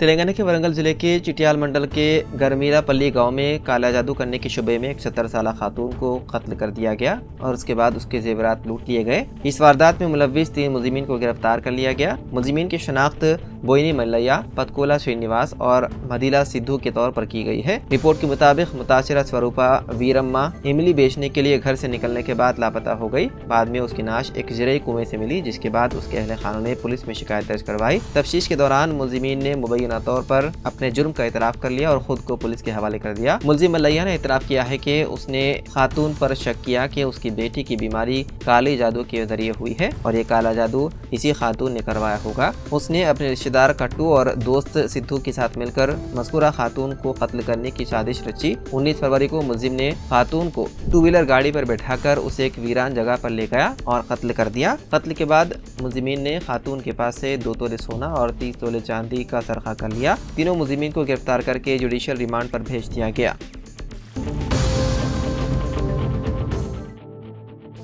तेलंगाना के वरंगल जिले के चिटियाल मंडल के गरमीरापल्ली गांव में काला जादू करने के शुबे में एक 70 साल खातून को कत्ल कर दिया गया और उसके बाद उसके जेवरात लूट लिए गए। इस वारदात में मुलव्विस 3 मुलजिमीन को गिरफ्तार कर लिया गया। मुलजिमीन की शनाख्त बोइनी मल्लैया, पतकोला श्रीनिवास और मदीला सिद्धू के तौर पर की गई है। रिपोर्ट के मुताबिक मुतासिरा स्वरूपा वीरम्मा इमली बेचने के लिए घर से निकलने के बाद लापता हो गई। बाद में उसकी नाश एक जरिए कुएं से मिली, जिसके बाद उसके अहले खानों ने पुलिस में शिकायत दर्ज करवाई। तफ्तीश के दौरान मुलजिमीन ने मुबैना तौर पर अपने जुर्म का इतराफ कर लिया और खुद को पुलिस के हवाले कर दिया। मुलजिम मल्लैया ने इतराफ किया है कि उसने खातून पर शक किया कि उसकी बेटी की बीमारी काले जादू के जरिए हुई है और ये काला जादू इसी खातून ने करवाया होगा। उसने अपने रिश्तेदार कट्टू और दोस्त सिद्धू के साथ मिलकर मज़कूरा खातून को कत्ल करने की साजिश रची। 19 फरवरी को मुलजिम ने खातून को 2 व्हीलर गाड़ी पर बैठाकर उसे एक वीरान जगह पर ले गया और कत्ल कर दिया। कत्ल के बाद मुलजिमीन ने खातून के पास से 2 तोले सोना और 30 तोले चांदी का सरखा कर लिया। तीनों मुलजिमीन को गिरफ्तार करके जुडिशियल रिमांड पर भेज दिया गया।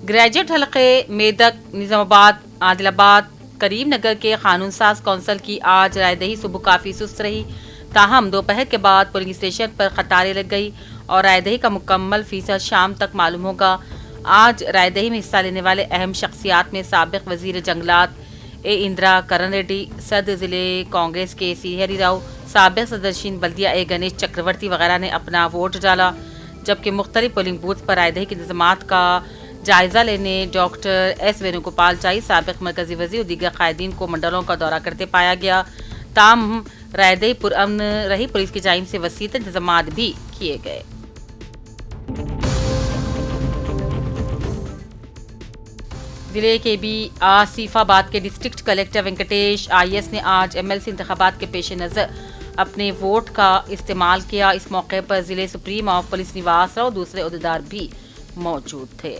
ग्रेजुएट हलके मेदक, निजामाबाद, आदिलाबाद, करीमनगर के कानून साज कौंसिल की आज रायदही सुबह काफ़ी सुस्त रही। ताहम दोपहर के बाद पोलिंग स्टेशन पर कतारें लग गई और रायदही का मुकम्मल फीसद शाम तक मालूम होगा। आज रायदही में हिस्सा लेने वाले अहम शख्सियात में साबिक वजीर जंगलात इंदिरा करण रेड्डी, सदर जिले कांग्रेस के सी हरी राव, साबिक सदरशीन बल्दिया गणेश चक्रवर्ती वगैरह ने अपना वोट डाला। जबकि मुख्तलिफ पोलिंग बूथ पर रायदही के इंतजामात का जायजा लेने डॉक्टर एस वेणुगोपाल चाई, साबिक मरकजी वजीर और दीगर कायदीन को मंडलों का दौरा करते पाया गया। ताम रायदही पुरअमन रही। पुलिस की जानिब से वसीत इंतजामात भी किए गए। जिले के भी आसिफाबाद के डिस्ट्रिक्ट कलेक्टर वेंकटेश IAS ने आज MLC इंतखाबात के पेश नज़र अपने वोट का इस्तेमाल किया। इस मौके पर जिले सुप्रीम ऑफ पुलिस निवास और दूसरे अहदेदार भी मौजूद थे।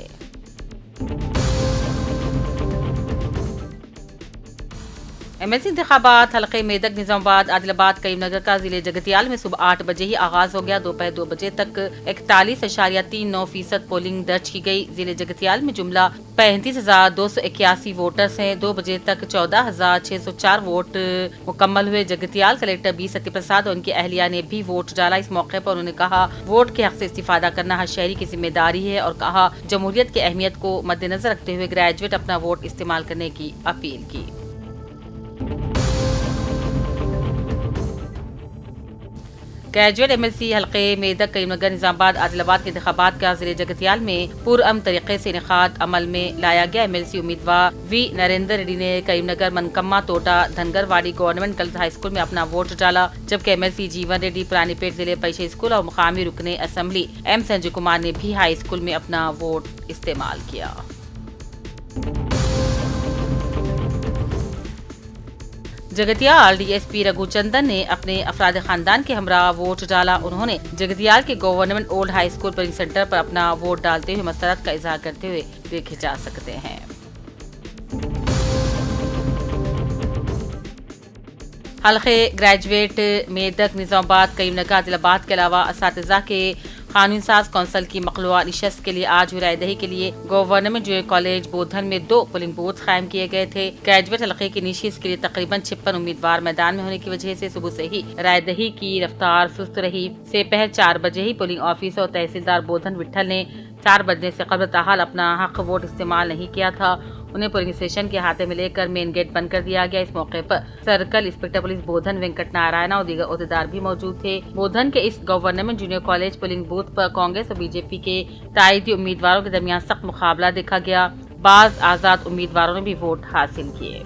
MLC इंतखाबात हल्के मेदक, निजामाबाद, आदिलाबाद, करीमनगर का जिले जगतियाल में सुबह 8 बजे ही आगाज हो गया। दोपहर 2 बजे तक 41.39% पोलिंग दर्ज की गई। जिले जगतियाल में जुमला 35,281 वोटर्स हैं। 2 बजे तक 14,604 वोट मुकम्मल हुए। जगतियाल कलेक्टर बी सत्यप्रसाद और उनकी अहलिया ने भी वोट डाला। इस मौके पर उन्होंने कहा, वोट के हक से इस्तिफादा करना हर शहरी की जिम्मेदारी है और कहा, जमहूरियत की अहमियत को मद्देनजर रखते हुए ग्रेजुएट अपना वोट इस्तेमाल करने की अपील की। ग्रेजुएट MLC हल्के मेदक, करीमनगर, निजामाबाद, आदिलाबाद के इंतखाबात का जिले जगतियाल में पुरअमन तरीके से इनेकाद अमल में लाया गया। MLC उम्मीदवार V नरेंद्र रेड्डी ने करीमनगर मनकम्मा तोटा धनगरवाड़ी गवर्नमेंट गर्ल्स हाई स्कूल में अपना वोट डाला। जबकि MLC जीवन रेड्डी पुरानीपेट जिले परिषद स्कूल और मुकामी रुकने असेंबली M संजय कुमार ने भी हाई स्कूल में अपना वोट इस्तेमाल किया। जगतियाल DSP रघुचंदन ने अपने अफराद खानदान के हमरा वोट डाला। उन्होंने जगतियाल के government old high school polling centre पर अपना वोट डालते हुए मसरत का इजहार करते हुए देखे जा सकते हैं। हल्के ग्रेजुएट मेदक, निजामाबाद, करीमनगर, आदिलाबाद के अलावा असातिज़ा के कानून साज कौंसिल की मखलूआ निशस्त के लिए आज हुई रायदही के लिए गवर्नमेंट जूनियर कॉलेज बोधन में 2 पोलिंग बूथ कायम किए गए थे। ग्रेजुएट हल्के की निशिस्त के लिए तकरीबन 56 उम्मीदवार मैदान में होने की वजह से सुबह से ही रायदही की रफ्तार सुस्त रही। दोपहर 4 बजे ही पोलिंग ऑफिसर और तहसीलदार बोधन विठल ने 4 बजने से कबल ताहाल अपना हक वोट इस्तेमाल नहीं किया था। उन्हें पोलिंग स्टेशन के हाथे में लेकर मेन गेट बंद कर दिया गया। इस मौके पर सर्कल इंस्पेक्टर पुलिस बोधन वेंकट नारायण और दीगर अहदेदार भी मौजूद थे। बोधन के इस government junior college polling booth पर कांग्रेस और बीजेपी के तायदी उम्मीदवारों के दरमियान सख्त मुकाबला देखा गया। बाज आजाद उम्मीदवारों ने भी वोट हासिल किए।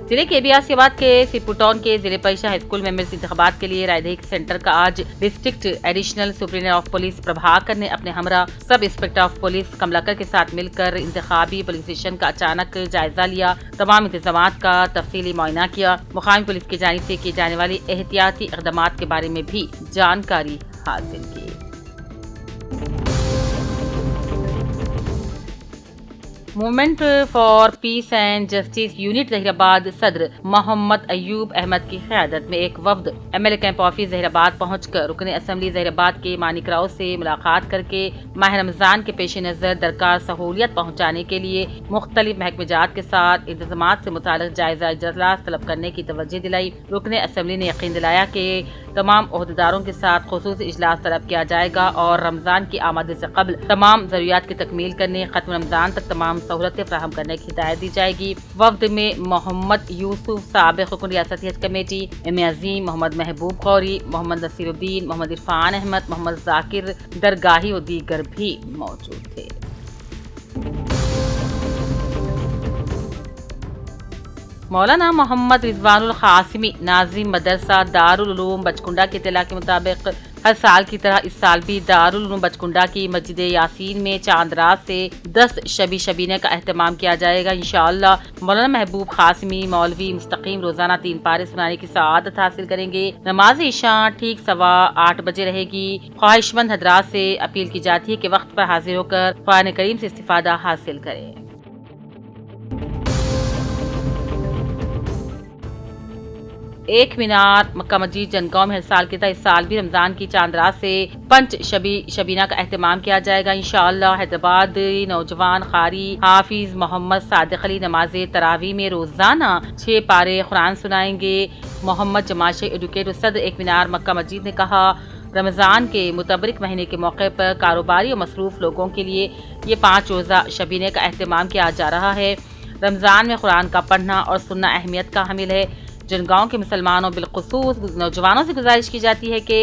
जिले के आसिफाबाद के सिपुटौन के जिले परिषद हाई स्कूल में MLC इंतखाबात के लिए रायदही सेंटर का आज district additional superintendent of police Prabhakar ने अपने हमरा sub inspector of police Kamlakar के साथ मिलकर इंतखाबी पुलिस स्टेशन का अचानक जायजा लिया। तमाम इंतजामात का तफसीली मुआयना किया। मुकामी पुलिस की जानिब से किए जाने वाली एहतियाती इक़दामात के बारे में भी जानकारी हासिल की। Movement for peace and justice unit Zaheerabad सदर मोहम्मद अयूब अहमद की क़यादत में एक वफ्द MLA कैंप ऑफिस जहीराबाद पहुंचकर रुकन असम्बली जहीराबाद के मानिक राव से मुलाकात करके माह रमजान के पेश नज़र दरकार सहूलियत पहुंचाने के लिए मुख्तलिफ महकमेजात के साथ इंतजामात से मुताल्लिक़ जायजा इजलास तलब करने की तवज्जो दिलाई। रुकन असम्बली ने यकीन दिलाया कि तमाम ओहदेदारों के साथ खुसूसी इजलास तलब किया जाएगा और रमजान की आमद से कबल तमाम जरूरियात की तकमील करने खत्म रमजान तक तमाम सहूलतें फराहम करने की हिदायत दी जाएगी। वफ्द में मोहम्मद यूसुफ साबिक़ रुकन रियासती हज कमेटी, M.A. अजीम, मोहम्मद महबूब खौरी, मोहम्मद नसीरुद्दीन, मोहम्मद इरफान अहमद, मोहम्मद जाकिर दरगाही और दीगर भी मौजूद थे। मौलाना मोहम्मद रिजवानुल कासिमी नाजिम मदरसा दारुल उलूम बचकुंडा के इत्तला के मुताबिक हर साल की तरह इस साल भी दारुल उलूम बचकुंडा की मस्जिद यासीन में चांद रात से 10 शबीने का एहतमाम किया जाएगा। इंशाअल्लाह मौलाना महबूब कासिमी मौलवी मुस्तकीम रोजाना 3 पारे सुनाने की सआदत हासिल करेंगे। नमाज इशा ठीक 8:15 बजे रहेगी। ख्वाहिशमंद हजरात से अपील की जाती है कि वक्त पर हाजिर होकर कुरान करीम से इस्तिफादा हासिल करें। एक मीनार मक्का मस्जिद जनगांव में हर साल की तरह इस साल भी रमजान की चांद रात से पंच शबीना का एहतमाम किया जाएगा। इंशाअल्लाह हैदराबाद नौजवान कारी हाफिज मोहम्मद सादिक अली नमाज तरावी में रोजाना 6 पारे कुरान सुनाएंगे। मोहम्मद जमाशे एडुकेटर सदर एक मीनार मक्का मस्जिद ने कहा, रमजान के मुतबरिक महीने के मौके पर कारोबारी और मसरूफ लोगों के लिए ये 5 रोजा शबीने का एहतमाम किया जा रहा है। रमजान में कुरान का पढ़ना और सुनना अहमियत का हामिल है। जनगांव के मुसलमानों बिलखुसूस नौजवानों से गुजारिश की जाती है कि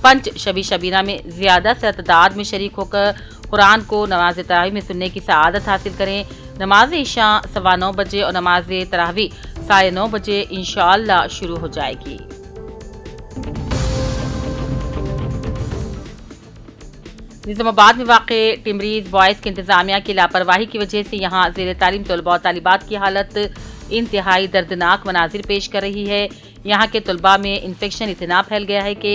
पंच शबीना में ज्यादा से तादाद में शरीक होकर कुरान को नमाज तरावी में सुनने की सआदत हासिल करें। नमाज इशा 9:15 बजे और नमाज तरावी 9:30 बजे इंशाअल्लाह शुरू हो जाएगी। निजामाबाद में वाक़े टिमरीज बॉयज़ की इंतजामिया की लापरवाही की वजह से यहाँ ज़ेर तालीम तलबा और तालिबात की हालत इंतहाई दर्दनाक मनाजिर पेश कर रही है। यहाँ के तलबा में इन्फेक्शन इतना फैल गया है कि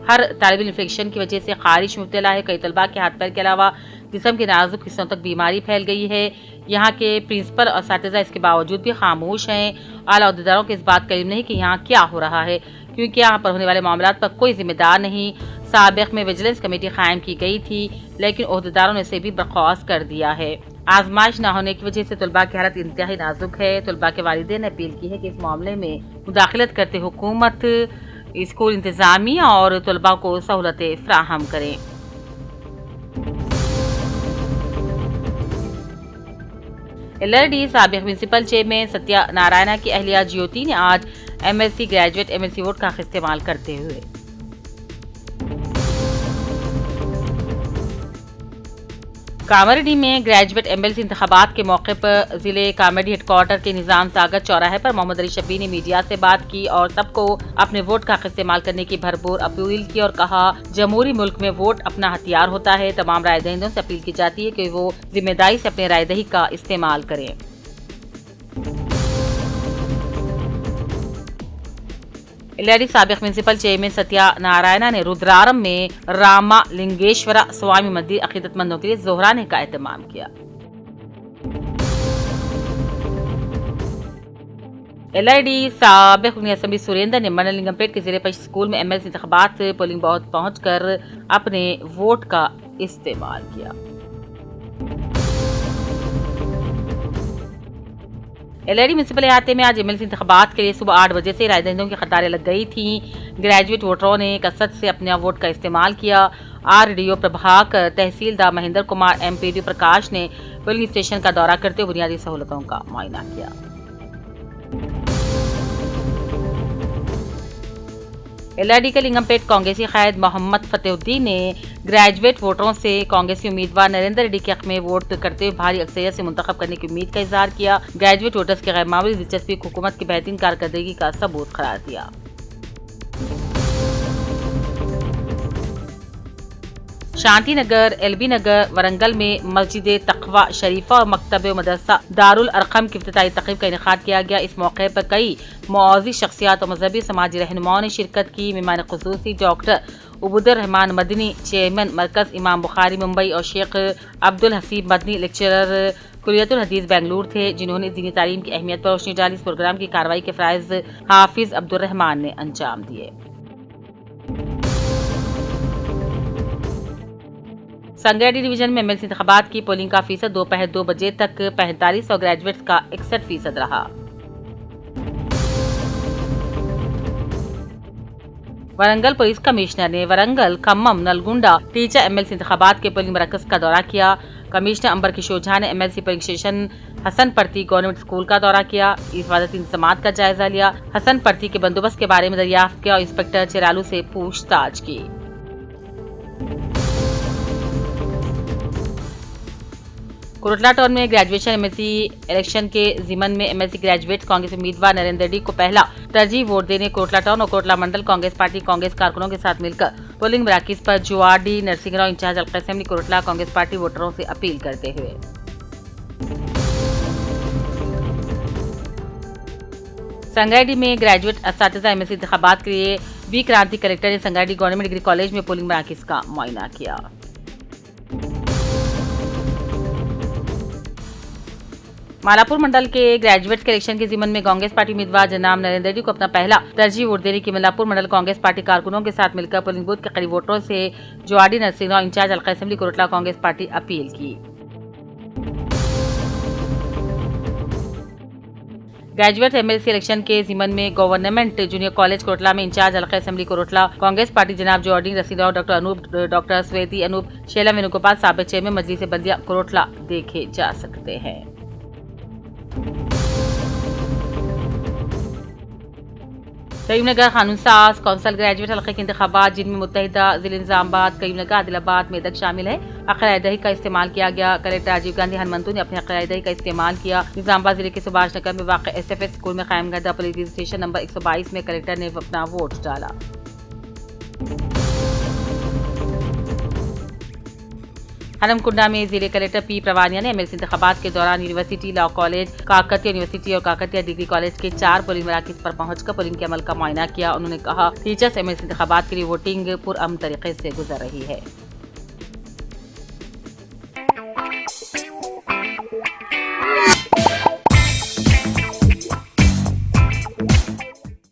हर तालिब इन्फेक्शन की वजह से खारिश मुब्तला है। कई तलबा के हाथ पैर के अलावा जिस्म के नाजुक हिस्सों तक बीमारी फैल गई है। यहाँ के प्रिंसिपल और असातिज़ा इसके बावजूद भी खामोश हैं। आला अहदेदारों को इस बात का इल्म नहीं कि यहाँ क्या हो रहा है, क्योंकि यहाँ पर होने वाले मामलात पर कोई जिम्मेदार नहीं। साबिक़ में विजिलेंस कमेटी कायम की गई थी, लेकिन ओहदेदारों ने इसे भी बर्खास्त कर दिया है। आजमाइश न होने की वजह से तलबा की हालत इंतहाई नाजुक है। तलबा के वालिदैन ने अपील की है कि इस मामले में मुदाखलत करते हुकूमत, स्कूल इंतजामिया और तलबा को सहूलतें फराहम करें। LRD साबिक़ म्यूनसिपल चेयरमैन सत्या नारायणा की अहलिया ज्योति ने आज MLC ग्रेजुएट MLC वोट का इस्तेमाल करते हुए कामरेडी में ग्रेजुएट MLC इंतखाबात के मौके पर जिले कामेडी हेडक्वार्टर के निजाम सागर चौराहे पर मोहम्मद अली शब्बी ने मीडिया से बात की और सबको अपने वोट का इस्तेमाल करने की भरपूर अपील की और कहा, जमहूरी मुल्क में वोट अपना हथियार होता है। तमाम राय दहिंदों से अपील की जाती है कि वो जिम्मेदारी से अपने राय दही का इस्तेमाल करें। LRD साबिक़ म्यूनसिपल चेयरमैन सत्या नारायणा ने रुद्रारम में रामा लिंगेश्वरा स्वामी मंदिर अकीदतमंदों के लिए जोहराने का एहतमाम किया। LRD साबिक़ असम्बली सुरेंद्र ने मनलिंगमपेट के जिले परिषद स्कूल में MLC इंतखाबात पोलिंग बूथ पहुंचकर अपने वोट का इस्तेमाल किया। LRD म्यूनसिपल इलाके में आज MLC इंतखाबात के लिए सुबह 8 बजे से राय दहिंदों की कतारें लग गई थी। ग्रेजुएट वोटरों ने कसरत से अपने वोट का इस्तेमाल किया। RDO प्रभाकर तहसीलदार महेंद्र कुमार MPD प्रकाश ने पोलिंग स्टेशन का दौरा करते हुए बुनियादी सहूलतों का मुआयना किया। LRD के लिंगमपेट कांग्रेसी कायद मोहम्मद फतेहुद्दीन ने ग्रेजुएट वोटरों से कांग्रेसी उम्मीदवार नरेंद्र रेड्डी के हक में वोट करते हुए भारी अक्सरियत से मुंतखब करने की उम्मीद का इजहार किया। ग्रेजुएट वोटर्स की गैर मामूली दिलचस्पी हुकूमत की बेहतरीन कारकर्दगी का सबूत करार दिया। शांति नगर, LB नगर, वरंगल में मस्जिद तकवा शरीफा और मकतब मदरसा दारुल अरकम की इफ्तिताई तकरीब का इनेकाद किया गया। इस मौके पर कई मुअज़्ज़िज़ शख्सियात और मजहबी समाजी रहनुमाओं ने शिरकत की। मेहमान खुसूसी डॉक्टर उबुदुर रहमान मदनी, चेयरमैन मरकज इमाम बुखारी मुंबई और शेख अब्दुल हसीब मदनी, लेक्चरर कुलियतुल हदीस बेंगलुरु थे, जिन्होंने दीनी तालीम की अहमियत पर रोशनी डाली। इस प्रोग्राम की कार्रवाई के फराइज हाफिज अब्दुल रहमान ने अंजाम दिए। संगारेड्डी डिवीजन में एमएलसी इंतखाबात की पोलिंग का फीसद दोपहर 2 बजे तक 45 और ग्रेजुएट्स का 61% रहा। वरंगल पुलिस कमिश्नर ने वरंगल, खम्मम, नलगुंडा टीचर एमएलसी इंतखाबात के पोलिंग मरकज का दौरा किया। कमिश्नर अंबर किशोर झा ने MLC polling station Hasanpatti government school का दौरा किया। हिफाजती इंतजामात का जायजा लिया। हसनपट्टी के बंदोबस्त के बारे में दरियाफ्त किया और इंस्पेक्टर चिरालू से पूछताछ की। कोटला टाउन में ग्रेजुएशन एमएलसी इलेक्शन के जिमन में एमएलसी ग्रेजुएट कांग्रेस उम्मीदवार नरेंद्र रेड्डी को पहला तरजीह वोट देने कोटला टाउन और कोटला मंडल कांग्रेस पार्टी कांग्रेस कारकुनों के साथ मिलकर पोलिंग मराकिज पर जुआरडी नरसिंहराव इंचार्ज हल्का असेंबली कोटला कांग्रेस पार्टी वोटरों से अपील करते हुए। संगारेड्डी में ग्रेजुएट असातिज़ा एमएलसी इंतखाबात के लिए बी क्रांति कलेक्टर ने संगारेड्डी गवर्नमेंट डिग्री कॉलेज में पोलिंग मराकिज का मुआयना किया। मालापुर मंडल के ग्रेजुएट के इलेक्शन के जिमन में कांग्रेस पार्टी उम्मीदवार जनाब नरेंद्र रेड्डी को अपना पहला तरजीह वोट देने की मालापुर मंडल कांग्रेस पार्टी कारकुनों के साथ मिलकर पोलिंग बूथ के करीब वोटरों से जुआरडी नरसिंहराव इंचार्ज हल्का assembly Kotla Congress party appeal की। ग्रेजुएट एमएलसी इलेक्शन के जिमन में गवर्नमेंट जूनियर कॉलेज कोटला में इंचार्ज हल्का असेंबली कोटला कांग्रेस पार्टी जनाब जुआरडी नरसिंहराव, डॉक्टर अनूप, डॉक्टर स्वेती अनूप, शेला वेणुगोपाल, साबिक चेयरमैन मजलिस बल्दिया कोटला देखे जा सकते हैं। करीमनगर कानून साज कौंसल ग्रेजुएट हल्के के इंतखाबात जिनमें मुत्तहिदा जिला निजामाबाद, करीमनगर, आदिलाबाद, मेदक शामिल है। हक़-ए-दही का इस्तेमाल किया गया। कलेक्टर राजीव गांधी हनुमंतु ने अपने हक़-ए-दही का इस्तेमाल किया। निजामाबाद जिले के सुभाष नगर में वाक़ एसएफएस स्कूल में कायम करदा पुलिस स्टेशन नंबर 122 में कलेक्टर ने अपना वोट डाला। हरमकुंडा में जिले कलेक्टर पी प्रवानिया ने एमएलसी इंतखाबात के दौरान university, law college, Kakatiya university और काकतिया डिग्री कॉलेज के 4 पोलिंग मराकिज पर पहुंचकर पोलिंग के अमल का मुआयना किया। उन्होंने कहा टीचर्स एमएलसी इंतखाबात के लिए वोटिंग पुरअमन तरीके से गुजर रही है।